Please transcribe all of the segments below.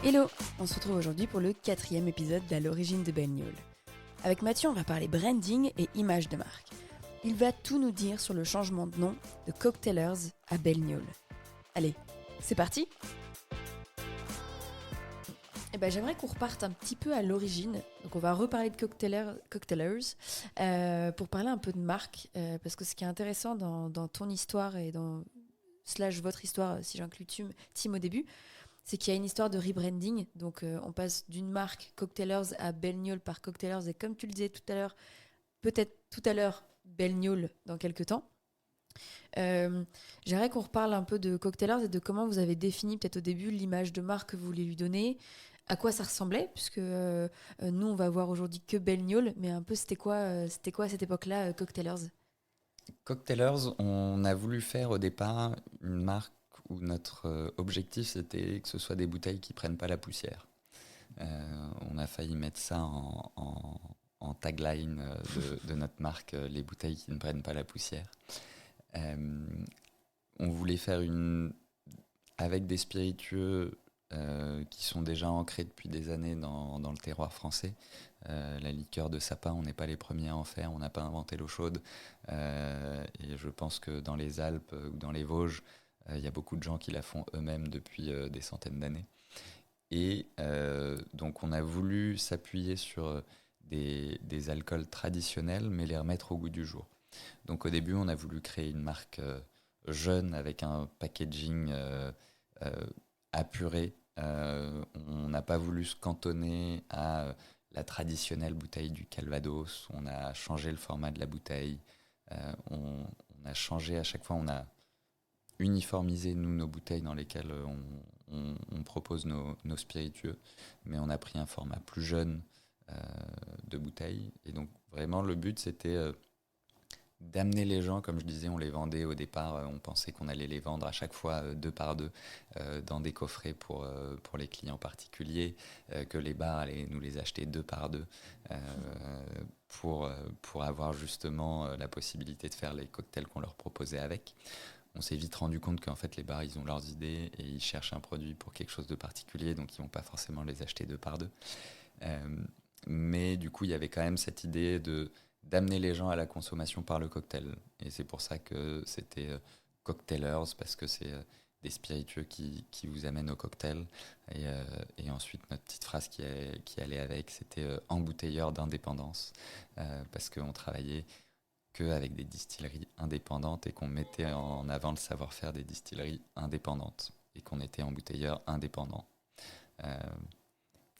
Hello, on se retrouve aujourd'hui pour le 4e épisode d'À l'origine de Belle-Gnôle. Avec Mathieu, on va parler branding et image de marque. Il va tout nous dire sur le changement de nom de Cocktailers à Belle-Gnôle. Allez, c'est parti. J'aimerais qu'on reparte un petit peu à l'origine. Donc on va reparler de Cocktailers pour parler un peu de marque. Parce que ce qui est intéressant dans ton histoire et dans votre histoire, si j'inclus Tim au début, c'est qu'il y a une histoire de rebranding. Donc on passe d'une marque Cocktailers à Belle-Gnôle par Cocktailers. Et comme tu le disais tout à l'heure, peut-être tout à l'heure, Belle-Gnôle dans quelques temps. J'aimerais qu'on reparle un peu de Cocktailers et de comment vous avez défini peut-être au début l'image de marque que vous voulez lui donner, à quoi ça ressemblait, puisque nous on va voir aujourd'hui que Belle-Gnôle, mais un peu c'était quoi à cette époque-là Cocktailers? Cocktailers, on a voulu faire au départ une marque où notre objectif c'était que ce soit des bouteilles qui prennent pas la poussière. On a failli mettre ça en tagline de notre marque, les bouteilles qui ne prennent pas la poussière. On voulait faire avec des spiritueux qui sont déjà ancrés depuis des années dans le terroir français. La liqueur de sapin, on n'est pas les premiers à en faire, on n'a pas inventé l'eau chaude. Et je pense que dans les Alpes ou dans les Vosges, il y a beaucoup de gens qui la font eux-mêmes depuis des centaines d'années. Et donc on a voulu s'appuyer sur des alcools traditionnels, mais les remettre au goût du jour. Donc au début, on a voulu créer une marque jeune avec un packaging apuré. On n'a pas voulu se cantonner à la traditionnelle bouteille du Calvados. On a changé le format de la bouteille. On a changé à chaque fois. On a uniformisé nos bouteilles dans lesquelles on propose nos spiritueux, mais on a pris un format plus jeune de bouteilles. Et donc vraiment le but c'était d'amener les gens, comme je disais, on les vendait au départ, on pensait qu'on allait les vendre à chaque fois deux par deux dans des coffrets pour les clients particuliers, que les bars allaient nous les acheter deux par deux pour avoir justement la possibilité de faire les cocktails qu'on leur proposait avec. On s'est vite rendu compte qu'en fait les bars ils ont leurs idées et ils cherchent un produit pour quelque chose de particulier, donc ils vont pas forcément les acheter deux par deux. Mais du coup il y avait quand même cette idée d'amener les gens à la consommation par le cocktail. Et c'est pour ça que c'était Cocktailers, parce que c'est des spiritueux qui vous amènent au cocktail. Et ensuite, notre petite phrase qui allait avec, c'était embouteilleur d'indépendance, parce qu'on travaillait qu'avec des distilleries indépendantes et qu'on mettait en avant le savoir-faire des distilleries indépendantes et qu'on était embouteilleur indépendant.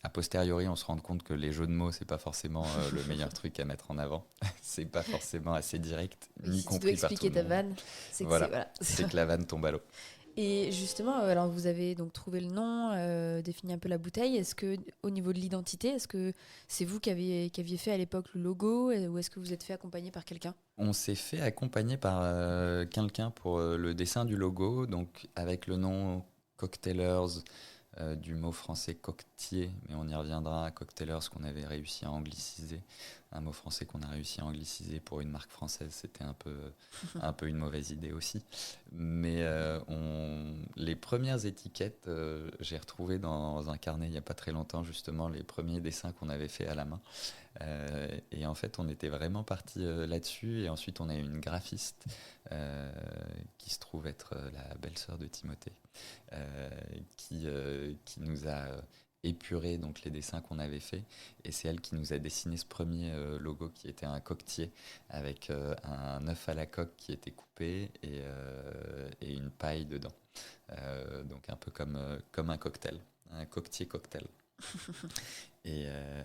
A posteriori, on se rend compte que les jeux de mots, c'est pas forcément le meilleur truc à mettre en avant. C'est pas forcément assez direct, Oui, ni si tu dois compris par tout expliquer le ta monde. vanne, c'est que Voilà, voilà. c'est que la vanne tombe à l'eau. Et justement, alors vous avez donc trouvé le nom, défini un peu la bouteille. Est-ce que au niveau de l'identité, est-ce que c'est vous qui aviez fait à l'époque le logo ou est-ce que vous êtes fait accompagner par quelqu'un? On s'est fait accompagner par quelqu'un pour le dessin du logo, donc avec le nom Cocktailers, du mot français coquetier, mais on y reviendra, Cocktailers qu'on avait réussi à angliciser, un mot français qu'on a réussi à angliciser pour une marque française, c'était un peu une mauvaise idée aussi. Mais les premières étiquettes, j'ai retrouvé dans un carnet il n'y a pas très longtemps justement les premiers dessins qu'on avait fait à la main. Et en fait, on était vraiment parti là-dessus. Et ensuite, on a eu une graphiste qui se trouve être la belle-sœur de Timothée, qui nous a épuré donc, les dessins qu'on avait faits. Et c'est elle qui nous a dessiné ce premier logo qui était un coquetier avec un œuf à la coque qui était coupé et une paille dedans. Donc un peu comme un cocktail, un coquetier-cocktail. Et, euh,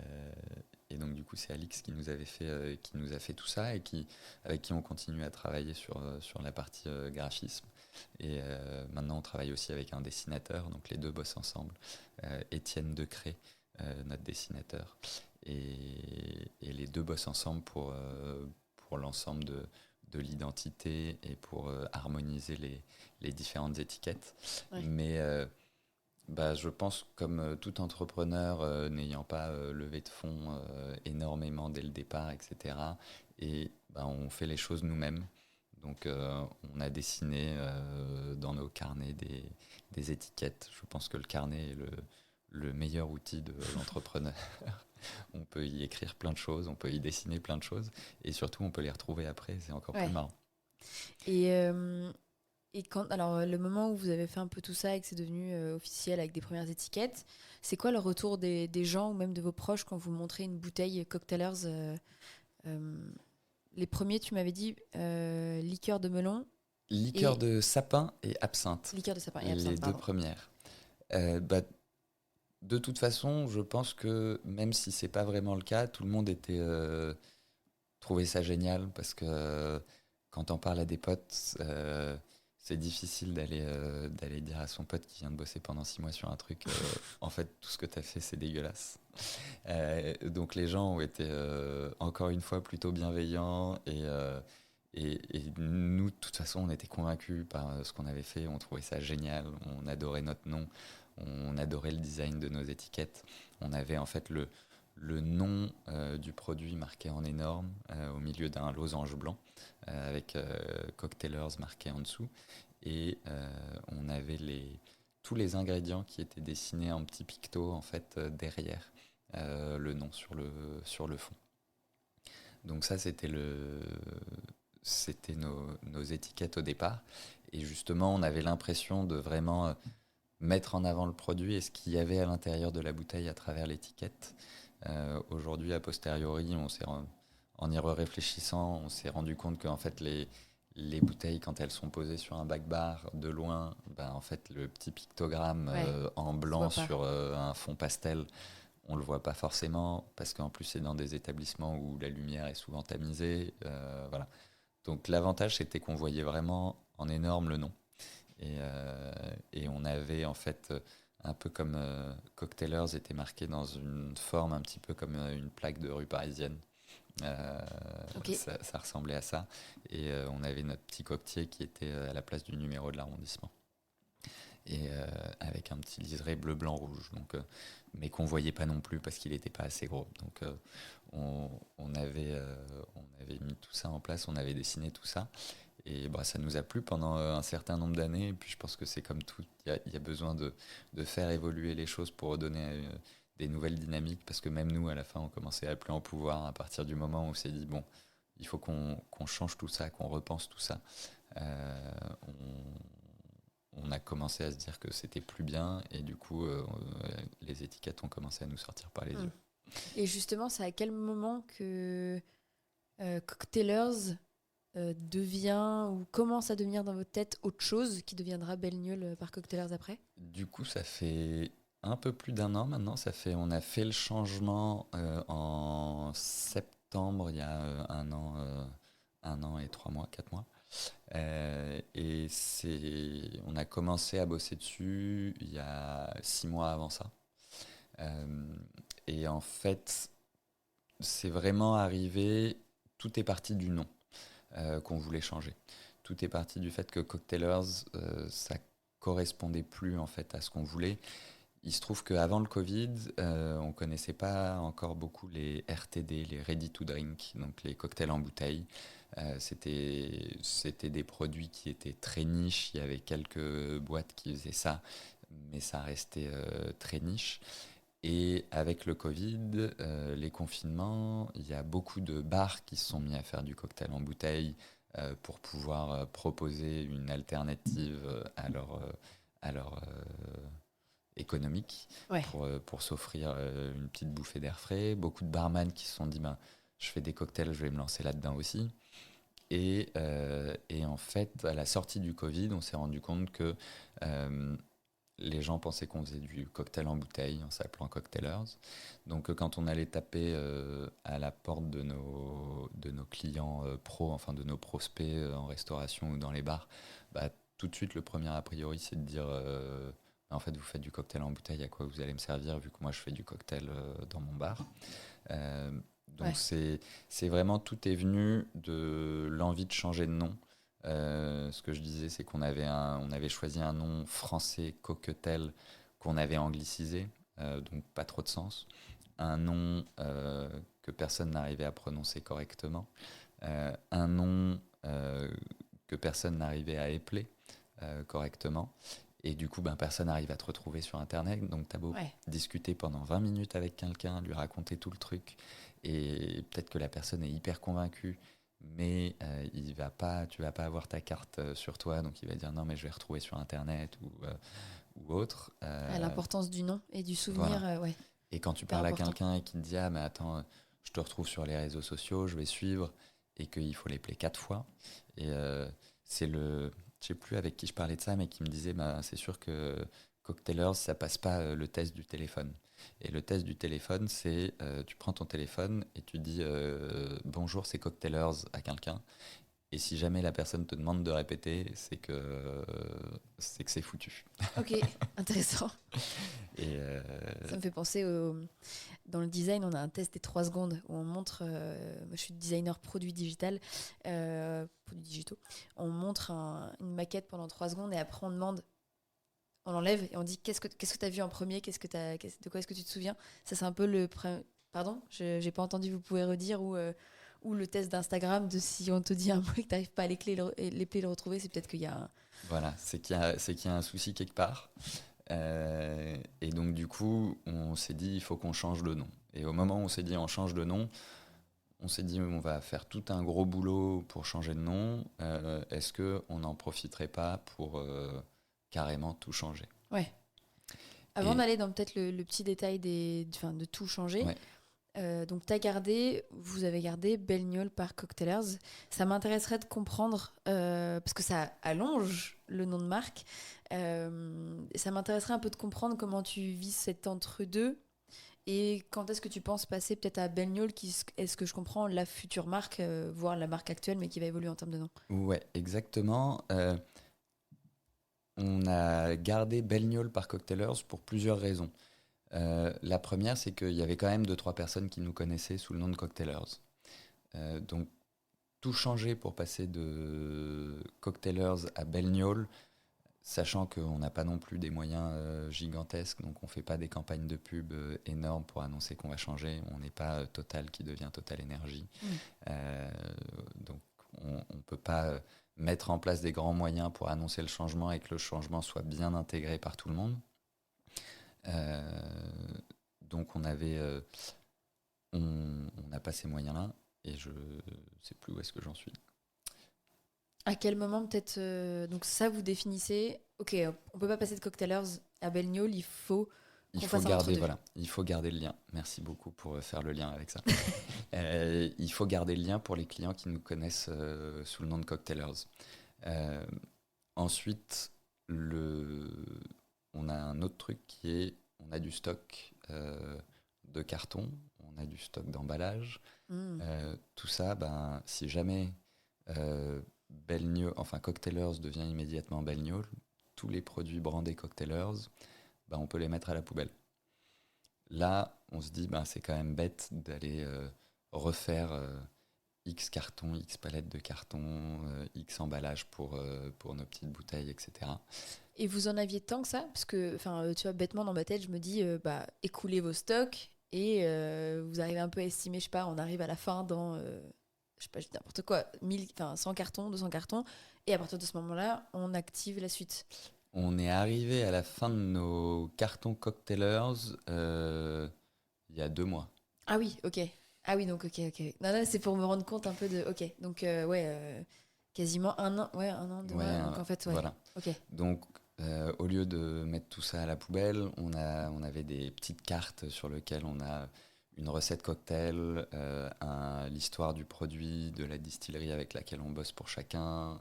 et donc du coup c'est Alix qui nous a fait tout ça et avec qui on continue à travailler sur la partie graphisme. Et maintenant on travaille aussi avec un dessinateur, donc les deux bossent ensemble. Étienne Decré, notre dessinateur, et les deux bossent ensemble pour l'ensemble de l'identité et pour harmoniser les différentes étiquettes. Ouais. Mais je pense comme tout entrepreneur n'ayant pas levé de fonds énormément dès le départ, etc. Et on fait les choses nous-mêmes. Donc on a dessiné dans nos carnets des étiquettes. Je pense que le carnet est le meilleur outil de l'entrepreneur. On peut y écrire plein de choses, on peut y dessiner plein de choses, et surtout on peut les retrouver après, c'est encore plus Ouais. marrant. Et, alors, le moment où vous avez fait un peu tout ça et que c'est devenu officiel avec des premières étiquettes, c'est quoi le retour des gens ou même de vos proches quand vous montrez une bouteille Cocktailers euh, les premiers, tu m'avais dit liqueur de melon Liqueur et de sapin et absinthe, liqueur de sapin et les absinthe, deux pardon. premières. Bah, de toute façon, je pense que même si c'est pas vraiment le cas, tout le monde trouvait ça génial parce que quand on parle à des potes, c'est difficile d'aller dire à son pote qui vient de bosser pendant 6 mois sur un truc, en fait, tout ce que tu as fait, c'est dégueulasse. Donc les gens ont été encore une fois plutôt bienveillants et nous, de toute façon, on était convaincus par ce qu'on avait fait, on trouvait ça génial, on adorait notre nom, on adorait le design de nos étiquettes. On avait en fait le nom du produit marqué en énorme au milieu d'un losange blanc avec Cocktailers marqué en dessous. Et on avait tous les ingrédients qui étaient dessinés en petits pictos en fait derrière le nom sur le fond. Donc ça, c'était nos étiquettes au départ. Et justement, on avait l'impression de vraiment mettre en avant le produit et ce qu'il y avait à l'intérieur de la bouteille à travers l'étiquette. Aujourd'hui, a posteriori, en y réfléchissant, on s'est rendu compte qu'en fait, les bouteilles, quand elles sont posées sur un back bar de loin, ben, en fait, le petit pictogramme Ouais, en ça se blanc voit pas. sur un fond pastel, on le voit pas forcément parce qu'en plus, c'est dans des établissements où la lumière est souvent tamisée. Voilà. Donc, l'avantage, c'était qu'on voyait vraiment en énorme le nom. Et on avait en fait un peu comme Cocktailers était marqué dans une forme un petit peu comme une plaque de rue parisienne. Euh, Ok. ça ressemblait à ça. Et on avait notre petit coquetier qui était à la place du numéro de l'arrondissement. Et avec un petit liseré bleu, blanc, rouge. Donc, mais qu'on voyait pas non plus parce qu'il n'était pas assez gros. Donc on avait mis tout ça en place, on avait dessiné tout ça. Et bah, ça nous a plu pendant un certain nombre d'années. Et puis je pense que c'est comme tout, il y a besoin de faire évoluer les choses pour redonner des nouvelles dynamiques. Parce que même nous, à la fin, on commençait à plus en pouvoir à partir du moment où on s'est dit, bon, il faut qu'on change tout ça, qu'on repense tout ça. Euh, on a commencé à se dire que c'était plus bien. Et du coup, les étiquettes ont commencé à nous sortir par les Hmm. yeux. Et justement, c'est à quel moment que Cocktailers devient ou commence à devenir dans votre tête autre chose qui deviendra Belle Gnôle par Cocktailers après? Du coup, ça fait un peu plus d'un an maintenant. On a fait le changement en septembre, il y a un an et 3 mois, 4 mois. On a commencé à bosser dessus il y a 6 mois avant ça. Euh, et en fait, c'est vraiment arrivé, tout est parti du nom qu'on voulait changer. Tout est parti du fait que Cocktailers, ça correspondait plus en fait à ce qu'on voulait. Il se trouve qu'avant le Covid, on ne connaissait pas encore beaucoup les RTD, les Ready to Drink, donc les cocktails en bouteille. C'était des produits qui étaient très niches. Il y avait quelques boîtes qui faisaient ça, mais ça restait très niche. Et avec le Covid, les confinements, il y a beaucoup de bars qui se sont mis à faire du cocktail en bouteille pour pouvoir proposer une alternative à leur économique Ouais. pour s'offrir une petite bouffée d'air frais. Beaucoup de barman qui se sont dit ben, je fais des cocktails, je vais me lancer là-dedans aussi. Et en fait, à la sortie du Covid, on s'est rendu compte que les gens pensaient qu'on faisait du cocktail en bouteille en s'appelant Cocktailers. Donc quand on allait taper à la porte de nos clients pros, enfin de nos prospects en restauration ou dans les bars, bah, tout de suite le premier a priori c'est de dire en fait vous faites du cocktail en bouteille, à quoi vous allez me servir vu que moi je fais du cocktail dans mon bar. Euh, donc Ouais. c'est vraiment tout est venu de l'envie de changer de nom. Ce que je disais, c'est on avait choisi un nom français coquetel qu'on avait anglicisé, donc pas trop de sens. Un nom que personne n'arrivait à prononcer correctement. Un nom que personne n'arrivait à épeler correctement. Et du coup, personne n'arrive à te retrouver sur Internet. Donc, tu as beau Ouais. discuter pendant 20 minutes avec quelqu'un, lui raconter tout le truc, et peut-être que la personne est hyper convaincue, mais tu vas pas avoir ta carte sur toi, donc il va dire non, mais je vais retrouver sur Internet ou autre. L'importance du nom et du souvenir, Voilà. ouais, Et quand tu hyper parles à important. quelqu'un et qu'il te dit ah, mais attends, je te retrouve sur les réseaux sociaux, je vais suivre, et qu'il faut les play 4 fois. Et c'est le. Je sais plus avec qui je parlais de ça, mais qui me disait c'est sûr que Cocktailers, ça passe pas le test du téléphone. Et le test du téléphone, c'est tu prends ton téléphone et tu dis bonjour, c'est Cocktailers à quelqu'un. Et si jamais la personne te demande de répéter, c'est que c'est foutu. Ok, intéressant. Et Ça me fait penser dans le design, on a un test des 3 secondes où on montre, moi je suis designer produits digitaux, on montre une maquette pendant 3 secondes et après on demande, on l'enlève et on dit qu'est-ce que tu as vu en premier, de quoi est-ce que tu te souviens. Ça c'est un peu Pardon, j'ai pas entendu, vous pouvez redire, ou le test d'Instagram de si on te dit un mot et que tu n'arrives pas à les plaies le retrouver, c'est peut-être qu'il y a un... voilà, c'est qu'il y a un souci quelque part. Et donc, du coup, on s'est dit, il faut qu'on change de nom. Et au moment où on s'est dit, on change de nom, on s'est dit, on va faire tout un gros boulot pour changer de nom. Est-ce qu'on n'en profiterait pas pour carrément tout changer? Ouais. Avant Et d'aller dans peut-être le petit détail de tout changer, ouais, donc vous avez gardé Belle par Cocktailers. Ça m'intéresserait de comprendre, parce que ça allonge le nom de marque, ça m'intéresserait un peu de comprendre comment tu vis cet entre-deux et quand est-ce que tu penses passer peut-être à Belle qui est-ce que je comprends la future marque, voire la marque actuelle, mais qui va évoluer en termes de nom. ouais, exactement. On a gardé Belgnol par Cocktailers pour plusieurs raisons. La première, c'est qu'il y avait quand même 2-3 personnes qui nous connaissaient sous le nom de Cocktailers. Donc, tout changer pour passer de Cocktailers à Belgnol, sachant qu'on n'a pas non plus des moyens gigantesques, donc on ne fait pas des campagnes de pub énormes pour annoncer qu'on va changer. On n'est pas Total qui devient Total Énergie. Mm. Donc on ne peut pas mettre en place des grands moyens pour annoncer le changement et que le changement soit bien intégré par tout le monde. Donc on n'a pas ces moyens-là et je sais plus où est-ce que j'en suis. À quel moment peut-être, donc ça vous définissez, ok, on peut pas passer de Cocktailers à Belle il faut Il qu'on faut fasse un garder, entre-deux. voilà, il faut garder le lien. Merci beaucoup pour faire le lien avec ça. Il faut garder le lien pour les clients qui nous connaissent sous le nom de Cocktailers. Euh, Ensuite, on a un autre truc qui est, on a du stock de carton, on a du stock d'emballage. Mm. Tout ça, si jamais enfin Cocktailers devient immédiatement Belgnol, tous les produits brandés Cocktailers, on peut les mettre à la poubelle. Là, on se dit, c'est quand même bête d'aller refaire X cartons, X palettes de carton, X emballages pour nos petites bouteilles, etc. Et vous en aviez tant que ça? Parce que, enfin, tu vois, bêtement dans ma tête, je me dis, écoulez vos stocks et vous arrivez un peu à estimer, je sais pas, on arrive à la fin dans, je sais pas, je dis n'importe quoi, 100 cartons, 200 cartons, et à partir de ce moment-là, on active la suite. On est arrivé à la fin de nos cartons Cocktailers il y a 2 mois. Ah oui, ok. Ah oui, donc ok, ok. Non, non, c'est pour me rendre compte un peu de, ok, donc ouais, quasiment un an, 2 mois, donc en fait, ouais, Voilà. ok. Donc, au lieu de mettre tout ça à la poubelle, on avait des petites cartes sur lesquelles on a une recette cocktail, l'histoire du produit, de la distillerie avec laquelle on bosse pour chacun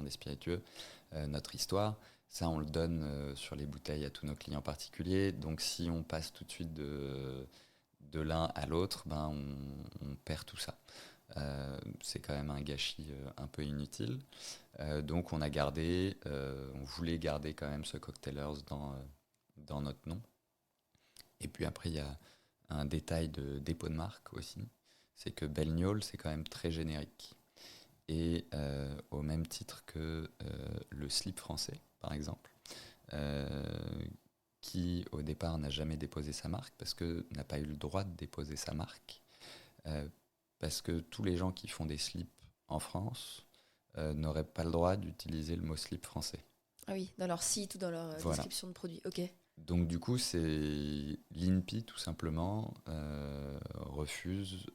des spiritueux, notre histoire. Ça, on le donne sur les bouteilles à tous nos clients particuliers. Donc, si on passe tout de suite de l'un à l'autre, on perd tout ça. C'est quand même un gâchis un peu inutile. Donc on voulait garder quand même ce Cocktailers dans notre nom. Et puis après, il y a un détail de dépôt de marque aussi. C'est que Belgnol, c'est quand même très générique. Et au même titre que le slip français, par exemple, euh, qui au départ n'a jamais déposé sa marque parce que n'a pas eu le droit de déposer sa marque. Parce que tous les gens qui font des slips en France n'auraient pas le droit d'utiliser le mot slip français. Ah oui, dans leur site ou dans leur Voilà. description de produit. Ok. Donc du coup, c'est l'INPI tout simplement refuse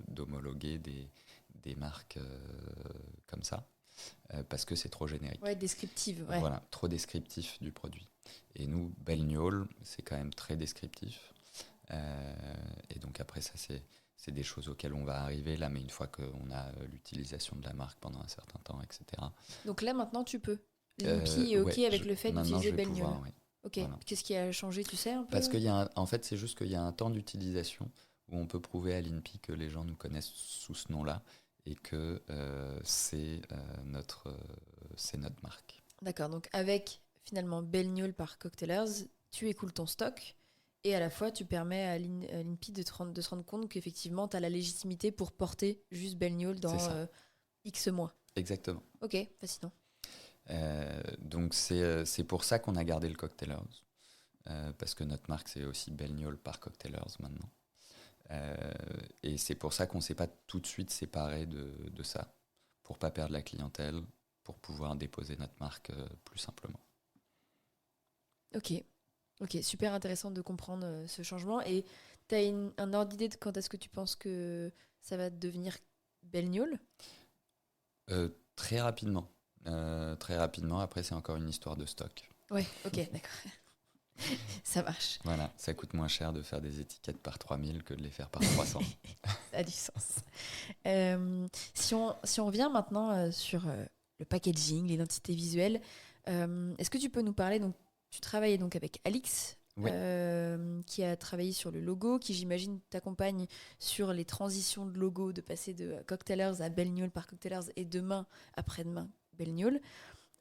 d'homologuer des marques comme ça parce que c'est trop générique. Ouais, descriptive, ouais. Voilà, trop descriptif du produit. Et nous, Belgnol, c'est quand même très descriptif. Et donc après ça, c'est des choses auxquelles on va arriver là, mais une fois qu'on a l'utilisation de la marque pendant un certain temps, etc. Donc là, maintenant, tu peux. L'INPI est OK Ouais, avec le fait maintenant je d'utiliser vais Belgnol. pouvoir, oui. Ok. Voilà. Qu'est-ce qui a changé, tu sais un Parce peu? qu'il en fait, c'est juste qu'il y a un temps d'utilisation où on peut prouver à l'INPI que les gens nous connaissent sous ce nom-là et que c'est notre marque. D'accord, donc avec finalement Belgnol par Cocktailers, tu écoules ton stock et à la fois tu permets à l'INPI de se rendre compte qu'effectivement tu as la légitimité pour porter juste Belgnol C'est dans ça, X mois. exactement. Ok, fascinant. Donc c'est pour ça qu'on a gardé le Cocktailers, parce que notre marque c'est aussi Belgnol par Cocktailers maintenant. Et c'est pour ça qu'on ne s'est pas tout de suite séparé de ça, pour pas perdre la clientèle, pour pouvoir déposer notre marque plus simplement. Ok, ok, super intéressant de comprendre ce changement. Et tu as un ordre d'idée de quand est-ce que tu penses que ça va devenir Belgnol? Très rapidement. Très rapidement, après c'est encore une histoire de stock. Ouais, ok, d'accord. Ça marche. Voilà, ça coûte moins cher de faire des étiquettes par 3000 que de les faire par 300. Ça a du sens. Si on revient maintenant sur le packaging, l'identité visuelle, est-ce que tu peux nous parler, donc tu travaillais donc avec Alix, Oui, qui a travaillé sur le logo, qui j'imagine t'accompagne sur les transitions de logo, de passer de Cocktailers à Belgnol par Cocktailers et demain, après-demain, Belgnol.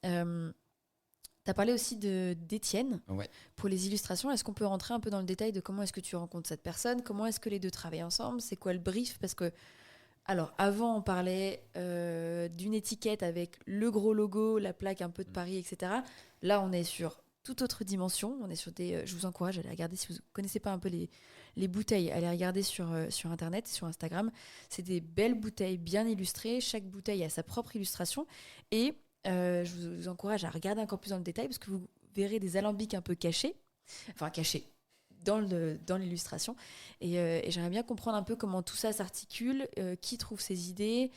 Tu as parlé aussi d'Étienne ouais. pour les illustrations. Est-ce qu'on peut rentrer un peu dans le détail de comment est-ce que tu rencontres cette personne? Comment est-ce que les deux travaillent ensemble? C'est quoi le brief? Parce que, alors, avant, on parlait d'une étiquette avec le gros logo, la plaque un peu de Paris, etc. Là, on est sur toute autre dimension. On est sur je vous encourage à aller regarder, si vous ne connaissez pas un peu les bouteilles, allez regarder sur Internet, sur Instagram. C'est des belles bouteilles bien illustrées. Chaque bouteille a sa propre illustration. Et je vous encourage à regarder encore plus dans le détail parce que vous verrez des alambics un peu cachés, enfin cachés dans l'illustration. Et j'aimerais bien comprendre un peu comment tout ça s'articule, qui trouve ces idées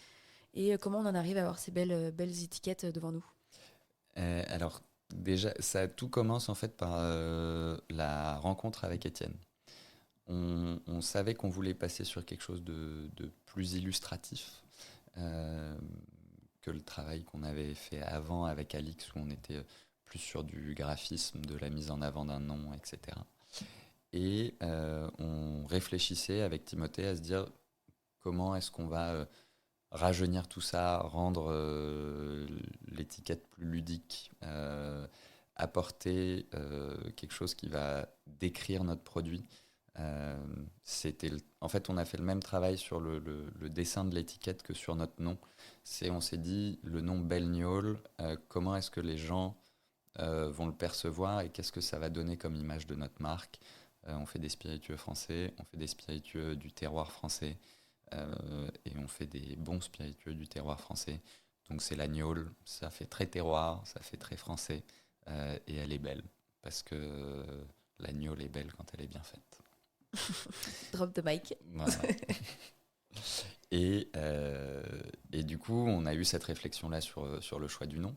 et comment on en arrive à avoir ces belles étiquettes devant nous. Alors, déjà, tout commence en fait par la rencontre avec Étienne. On savait qu'on voulait passer sur quelque chose de plus illustratif que le travail qu'on avait fait avant avec Alix, où on était plus sur du graphisme, de la mise en avant d'un nom, etc. Et on réfléchissait avec Timothée à se dire comment est-ce qu'on va rajeunir tout ça, rendre l'étiquette plus ludique, apporter quelque chose qui va décrire notre produit. En fait, on a fait le même travail sur le dessin de l'étiquette que sur notre nom. On s'est dit, le nom Belgnol, comment est-ce que les gens vont le percevoir et qu'est-ce que ça va donner comme image de notre marque. On fait des spiritueux français, on fait des spiritueux du terroir français, et on fait des bons spiritueux du terroir français. Donc c'est la gnôle, ça fait très terroir, ça fait très français, et elle est belle, parce que la gnôle est belle quand elle est bien faite. Drop the mic. Voilà. Et du coup, on a eu cette réflexion-là sur le choix du nom.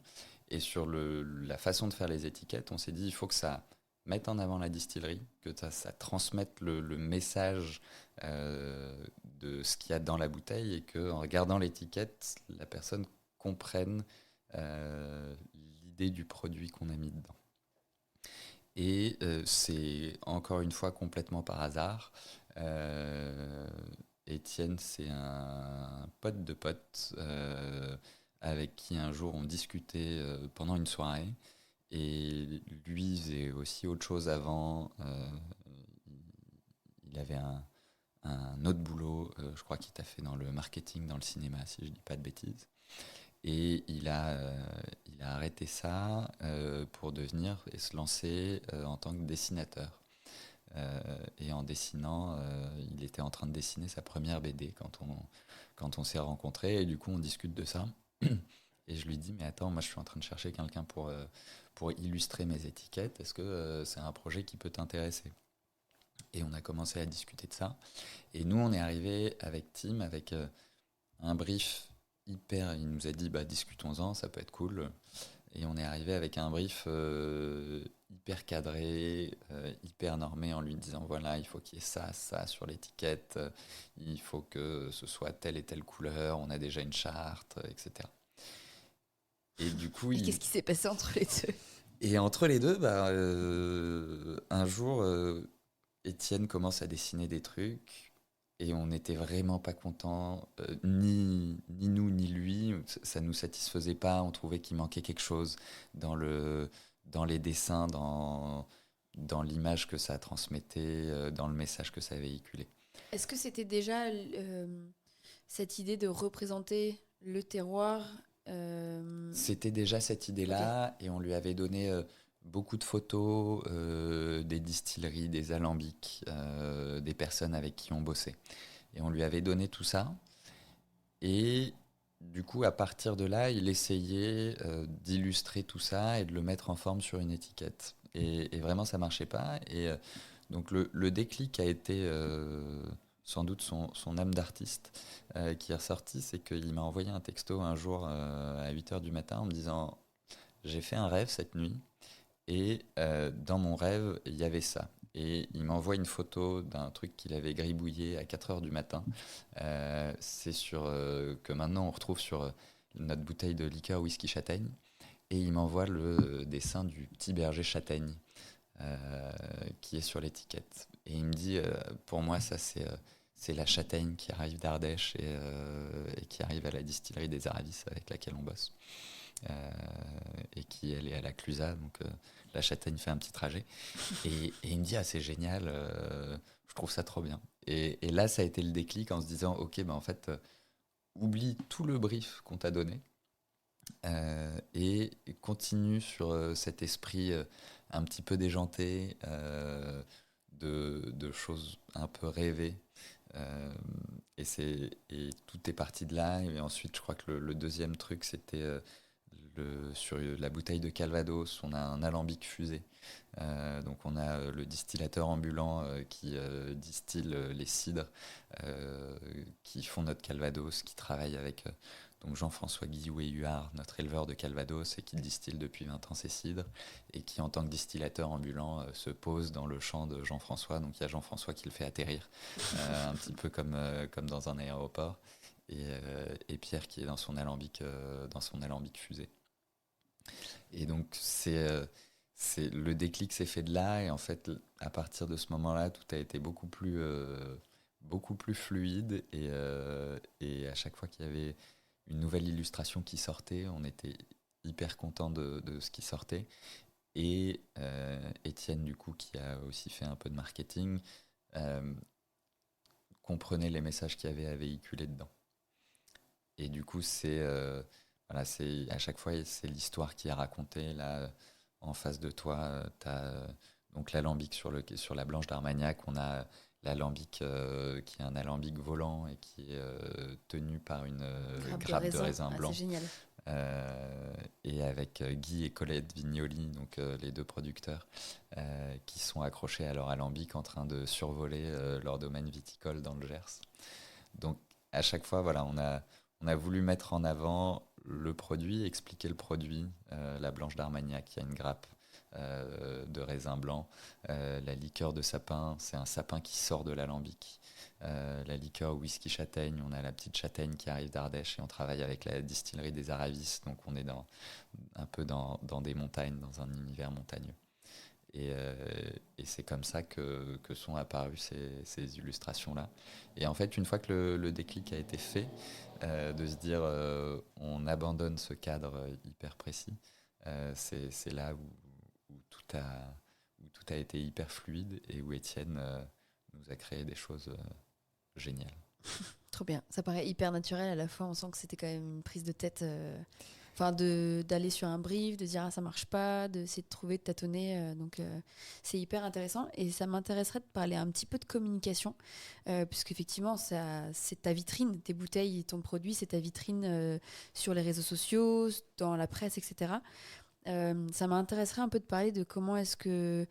Et sur la façon de faire les étiquettes, on s'est dit, il faut que ça mette en avant la distillerie, que ça transmette le message de ce qu'il y a dans la bouteille et qu'en regardant l'étiquette, la personne comprenne l'idée du produit qu'on a mis dedans. Et c'est encore une fois complètement par hasard. Étienne, c'est un pote de pote avec qui un jour on discutait pendant une soirée. Et lui il faisait aussi autre chose avant. Il avait un autre boulot, je crois qu'il t'a fait dans le marketing, dans le cinéma, si je ne dis pas de bêtises. Et il a arrêté ça pour devenir et se lancer en tant que dessinateur. Et en dessinant, il était en train de dessiner sa première BD quand on s'est rencontrés. Et du coup, on discute de ça. Et je lui dis, mais attends, moi je suis en train de chercher quelqu'un pour illustrer mes étiquettes. Est-ce que c'est un projet qui peut t'intéresser? Et on a commencé à discuter de ça. Et nous, on est arrivé avec Tim, avec un brief hyper. Il nous a dit, bah, discutons-en, ça peut être cool. Et on est arrivé avec un brief hyper cadré, hyper normé, en lui disant voilà, il faut qu'il y ait ça, ça sur l'étiquette, il faut que ce soit telle et telle couleur, on a déjà une charte, etc. Et du coup, Et qu'est-ce qui s'est passé entre les deux? et entre les deux, bah, un jour, Étienne commence à dessiner des trucs et on n'était vraiment pas contents, ni nous ni lui, ça nous satisfaisait pas, on trouvait qu'il manquait quelque chose dans dans les dessins, dans l'image que ça transmettait, dans le message que ça véhiculait. Est-ce que c'était déjà cette idée de représenter le terroir C'était déjà cette Ok. idée-là et on lui avait donné beaucoup de photos des distilleries, des alambics, des personnes avec qui on bossait. Et on lui avait donné tout ça. Et du coup, à partir de là, il essayait d'illustrer tout ça et de le mettre en forme sur une étiquette. Et vraiment, ça marchait pas. Et donc, le déclic a été sans doute son âme d'artiste qui est ressorti. C'est qu'il m'a envoyé un texto un jour à 8 heures du matin en me disant j'ai fait un rêve cette nuit. Et dans mon rêve, il y avait ça. Et il m'envoie une photo d'un truc qu'il avait gribouillé à 4 heures du matin. C'est sur que maintenant on retrouve sur notre bouteille de liqueur whisky châtaigne. Et il m'envoie le dessin du petit berger châtaigne qui est sur l'étiquette. Et il me dit, pour moi, ça c'est la châtaigne qui arrive d'Ardèche et qui arrive à la distillerie des Aravis avec laquelle on bosse. Et qui elle est à la Clusa, donc la châtaigne fait un petit trajet. Et il me dit ah c'est génial, je trouve ça trop bien. Et là ça a été le déclic en se disant ok ben en fait oublie tout le brief qu'on t'a donné et continue sur cet esprit un petit peu déjanté de choses un peu rêvées. Euh, et tout est parti de là. Et ensuite, je crois que le deuxième truc, c'était sur la bouteille de Calvados, on a un alambic fusé. Donc on a le distillateur ambulant qui distille les cidres qui font notre Calvados, qui travaille avec donc Jean-François Guillou et Huard, notre éleveur de Calvados, et qui distille depuis 20 ans ses cidres, et qui en tant que distillateur ambulant se pose dans le champ de Jean-François. Donc il y a Jean-François qui le fait atterrir, un petit peu comme dans un aéroport, et Pierre qui est dans son alambic fusé. Et donc, le déclic s'est fait de là. Et en fait, à partir de ce moment-là, tout a été beaucoup plus fluide. Et à chaque fois qu'il y avait une nouvelle illustration qui sortait, on était hyper content de ce qui sortait. Et Étienne, du coup, qui a aussi fait un peu de marketing, euh, comprenait les messages qu'il y avait à véhiculer dedans. Et du coup, voilà, à chaque fois, c'est l'histoire qui est racontée. Là, en face de toi, tu as donc l'alambic sur la Blanche d'Armagnac. On a l'alambic qui est un alambic volant et qui est tenu par une grappe de raisin Ah, blanc. c'est génial. Et avec Guy et Colette Vignoli, donc les deux producteurs, qui sont accrochés à leur alambic en train de survoler leur domaine viticole dans le Gers. Donc à chaque fois, voilà, on a voulu mettre en avant le produit, expliquer le produit. La Blanche d'Armagnac, qui a une grappe de raisin blanc. La liqueur de sapin, c'est un sapin qui sort de l'alambic. La liqueur whisky châtaigne, on a la petite châtaigne qui arrive d'Ardèche et on travaille avec la distillerie des Aravis, donc on est un peu dans des montagnes, dans un univers montagneux. Et c'est comme ça que sont apparues ces illustrations-là. Et en fait, une fois que le déclic a été fait, de se dire on abandonne ce cadre hyper précis, c'est là où tout a été hyper fluide et où Étienne nous a créé des choses géniales. Trop bien. Ça paraît hyper naturel à la fois. On sent que c'était quand même une prise de tête Enfin, d'aller sur un brief, de dire ah, ça marche pas, d'essayer de trouver, de tâtonner. C'est hyper intéressant. Et ça m'intéresserait de parler un petit peu de communication, puisqu'effectivement, c'est ta vitrine, tes bouteilles et ton produit, c'est ta vitrine sur les réseaux sociaux, dans la presse, etc. Ça m'intéresserait un peu de parler de comment est-ce que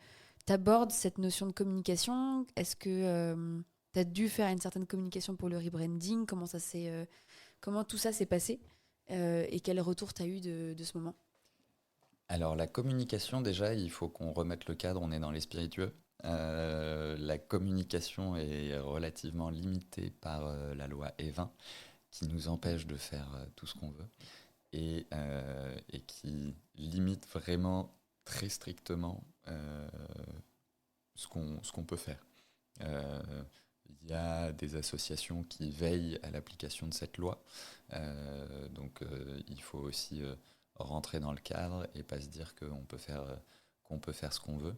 tu abordes cette notion de communication. Est-ce que tu as dû faire une certaine communication pour le rebranding? Comment tout ça s'est passé? Et quel retour tu as eu de ce moment? Alors la communication, déjà, il faut qu'on remette le cadre, on est dans les spiritueux. La communication est relativement limitée par la loi E20 qui nous empêche de faire tout ce qu'on veut et qui limite vraiment très strictement ce qu'on peut faire. Euh, Il y a des associations qui veillent à l'application de cette loi. Donc il faut aussi rentrer dans le cadre et pas se dire qu'on peut faire ce qu'on veut.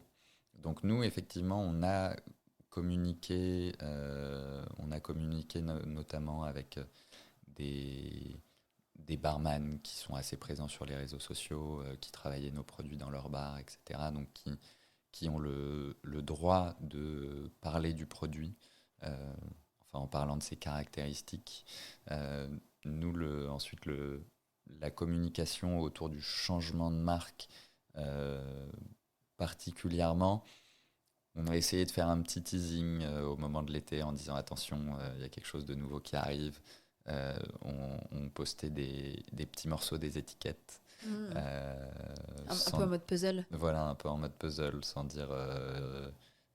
Donc nous, effectivement, on a communiqué notamment avec des, des barman qui sont assez présents sur les réseaux sociaux, qui travaillaient nos produits dans leur bar, etc. Donc qui ont le droit de parler du produit, enfin en parlant de ses caractéristiques. Euh, Nous, ensuite, la communication autour du changement de marque, euh, particulièrement, on a essayé de faire un petit teasing au moment de l'été en disant attention, il y a quelque chose de nouveau qui arrive. On postait des petits morceaux des étiquettes. Hmm. euh, Un peu en sans, mode puzzle. voilà, un peu en mode puzzle, sans dire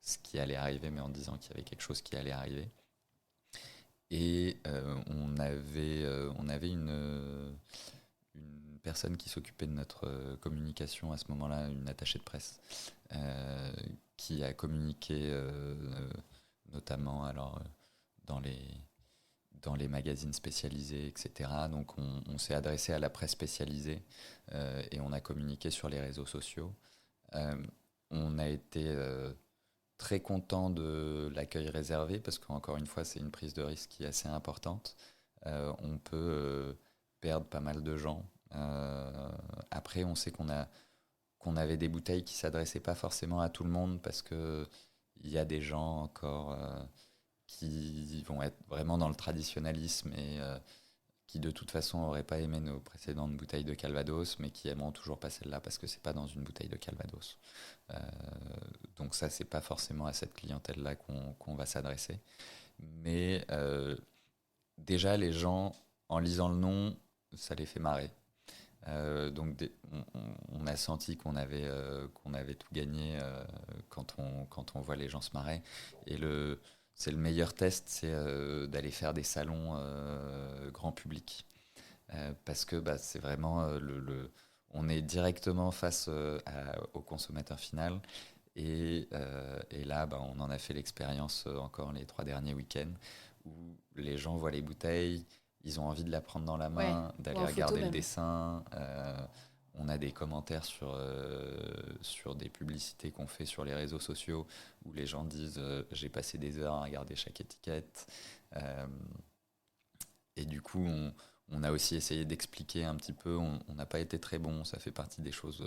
ce qui allait arriver, mais en disant qu'il y avait quelque chose qui allait arriver. Et on avait une personne qui s'occupait de notre communication à ce moment-là, une attachée de presse, euh, qui a communiqué notamment alors, dans les, dans les magazines spécialisés, etc. Donc on s'est adressé à la presse spécialisée et on a communiqué sur les réseaux sociaux. Euh, on a été très content de l'accueil réservé parce qu'encore une fois, c'est une prise de risque qui est assez importante. On peut perdre pas mal de gens. Après, on sait qu'on avait des bouteilles qui s'adressaient pas forcément à tout le monde parce que il y a des gens encore qui vont être vraiment dans le traditionnalisme et qui de toute façon n'auraient pas aimé nos précédentes bouteilles de Calvados, mais qui aimeront toujours pas celle-là parce que c'est pas dans une bouteille de Calvados. Euh, donc ça, c'est pas forcément à cette clientèle-là qu'on va s'adresser. Mais déjà, les gens, en lisant le nom, ça les fait marrer. Donc on a senti qu'on avait tout gagné quand on voit les gens se marrer. Et c'est le meilleur test, c'est d'aller faire des salons grand public. Parce que bah, c'est vraiment on est directement face au consommateur final. Et là, bah, on en a fait l'expérience encore les 3 derniers week-ends où les gens voient les bouteilles, ils ont envie de la prendre dans la Ouais, main, ou d'aller en photo regarder le même. dessin. On a des commentaires sur des publicités qu'on fait sur les réseaux sociaux où les gens disent j'ai passé des heures à regarder chaque étiquette. Euh, et du coup, on a aussi essayé d'expliquer un petit peu. On n'a pas été très bon. Ça fait partie des choses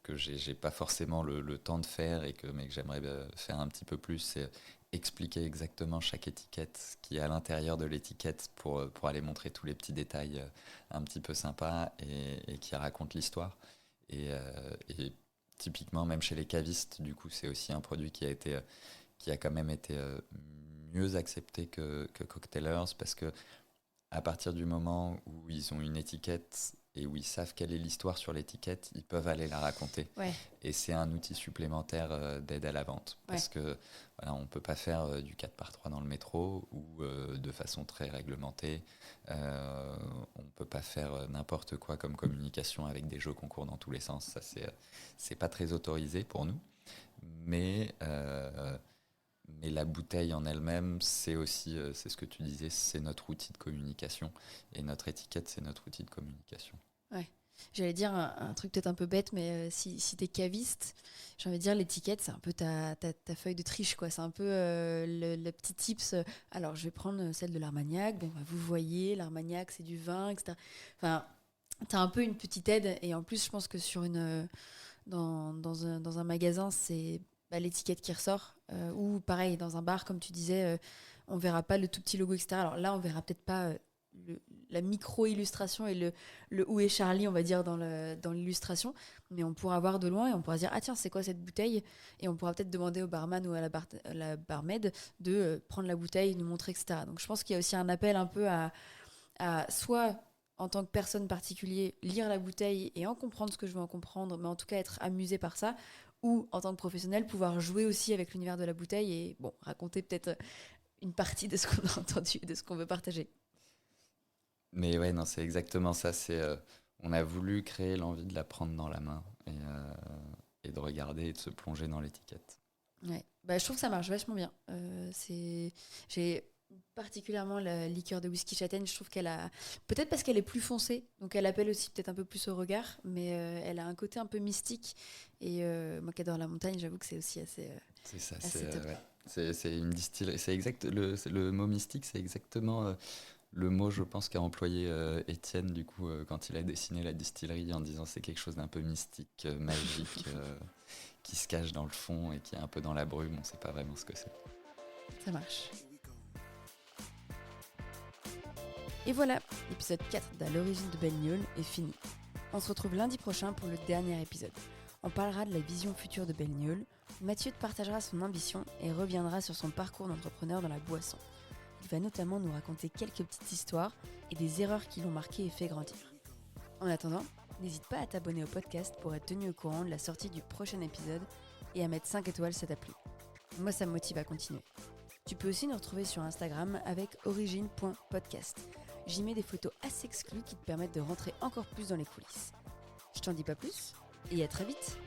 que j'ai pas forcément le temps de faire mais que j'aimerais faire un petit peu plus. C'est expliquer exactement chaque étiquette, ce qui est à l'intérieur de l'étiquette pour aller montrer tous les petits détails un petit peu sympas et qui racontent l'histoire. Et typiquement, même chez les cavistes, du coup, c'est aussi un produit qui a quand même été mieux accepté que Cocktailers parce que à partir du moment où ils ont une étiquette et où ils savent quelle est l'histoire sur l'étiquette, ils peuvent aller la raconter. Ouais, Et c'est un outil supplémentaire d'aide à la vente. ouais. Parce que voilà, on ne peut pas faire du 4x3 dans le métro ou de façon très réglementée. On ne peut pas faire n'importe quoi comme communication avec des jeux concours dans tous les sens. Ça, c'est pas très autorisé pour nous. Mais mais la bouteille en elle-même, c'est aussi, c'est ce que tu disais, c'est notre outil de communication. Et notre étiquette, c'est notre outil de communication. Ouais. J'allais dire un truc peut-être un peu bête, mais si t'es caviste, j'ai envie de dire l'étiquette, c'est un peu ta feuille de triche, quoi. C'est un peu le petit tips. Alors, je vais prendre celle de l'Armagnac. Bon, bah, vous voyez, l'Armagnac, c'est du vin, etc. Enfin, t'as un peu une petite aide. Et en plus, je pense que dans un magasin, c'est l'étiquette qui ressort. Ou pareil, dans un bar, comme tu disais, on verra pas le tout petit logo, etc. Alors là, on verra peut-être pas la micro-illustration et le où est Charlie, on va dire, dans l'illustration. Mais on pourra voir de loin et on pourra se dire, ah tiens, c'est quoi cette bouteille? Et on pourra peut-être demander au barman ou à la barmaid de prendre la bouteille, nous montrer, etc. Donc je pense qu'il y a aussi un appel un peu à soit en tant que personne particulière, lire la bouteille et en comprendre ce que je veux en comprendre, mais en tout cas être amusé par ça, ou en tant que professionnel, pouvoir jouer aussi avec l'univers de la bouteille et raconter peut-être une partie de ce qu'on a entendu, de ce qu'on veut partager. Mais ouais, non, c'est exactement ça. On a voulu créer l'envie de la prendre dans la main et de regarder et de se plonger dans l'étiquette. Ouais. Je trouve que ça marche vachement bien. J'ai particulièrement la liqueur de whisky châtaigne, je trouve qu'elle a, peut-être parce qu'elle est plus foncée, donc elle appelle aussi peut-être un peu plus au regard, mais elle a un côté un peu mystique. Et moi qui adore la montagne, j'avoue que c'est aussi assez. C'est ça, assez top. ouais. C'est une distillerie. C'est exact. Le mot mystique, c'est exactement le mot, je pense, qu'a employé Étienne du coup quand il a dessiné la distillerie en disant c'est quelque chose d'un peu mystique, magique, qui se cache dans le fond et qui est un peu dans la brume. On ne sait pas vraiment ce que c'est. Ça marche. Et voilà, l'épisode 4 d'À l'origine de Belle-Nieul est fini. On se retrouve lundi prochain pour le dernier épisode. On parlera de la vision future de Belle-Nieul, Mathieu te partagera son ambition et reviendra sur son parcours d'entrepreneur dans la boisson. Il va notamment nous raconter quelques petites histoires et des erreurs qui l'ont marqué et fait grandir. En attendant, n'hésite pas à t'abonner au podcast pour être tenu au courant de la sortie du prochain épisode et à mettre 5 étoiles si ça t'a plu. Moi, ça me motive à continuer. Tu peux aussi nous retrouver sur Instagram avec origine.podcast. J'y mets des photos assez exclues qui te permettent de rentrer encore plus dans les coulisses. Je t'en dis pas plus et à très vite.